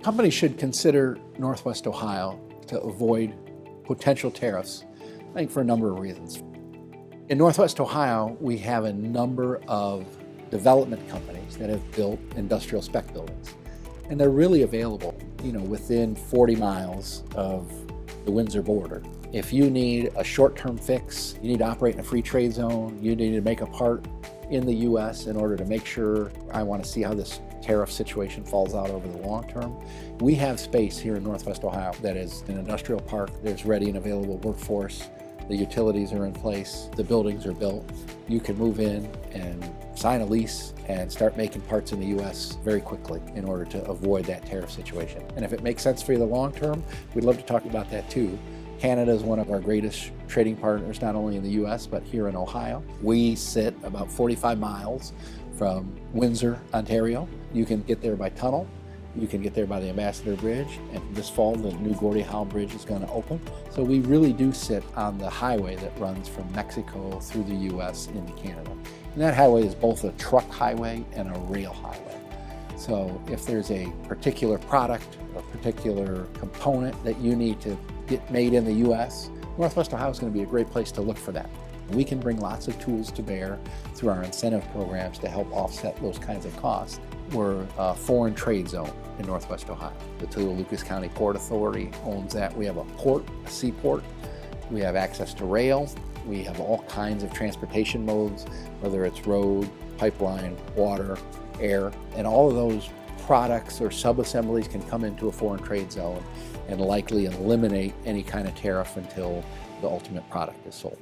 Companies should consider Northwest Ohio to avoid potential tariffs, I think, for a number of reasons. In Northwest Ohio, we have a number of development companies that have built industrial spec buildings, and they're really available, within 40 miles of the Windsor border. If you need a short-term fix, you need to operate in a free trade zone, you need to make a part in the U.S. in order to make sure I want to see how this tariff situation falls out over the long term. We have space here in Northwest Ohio that is an industrial park. There's ready and available workforce. The utilities are in place. The buildings are built. You can move in and sign a lease and start making parts in the U.S. very quickly in order to avoid that tariff situation. And if it makes sense for you the long term, we'd love to talk about that too. Canada is one of our greatest trading partners, not only in the U.S., but here in Ohio. We sit about 45 miles from Windsor, Ontario. You can get there by tunnel. You can get there by the Ambassador Bridge, and this fall the new Gordie Howe Bridge is going to open. So we really do sit on the highway that runs from Mexico through the U.S. into Canada. And that highway is both a truck highway and a rail highway. So if there's a particular product, a particular component that you need to get made in the U.S., Northwest Ohio is going to be a great place to look for that. We can bring lots of tools to bear through our incentive programs to help offset those kinds of costs. We're a foreign trade zone in Northwest Ohio. The Toledo-Lucas County Port Authority owns that. We have a port, a seaport. We have access to rail. We have all kinds of transportation modes, whether it's road, pipeline, water, air, and all of those products or sub-assemblies can come into a foreign trade zone and likely eliminate any kind of tariff until the ultimate product is sold.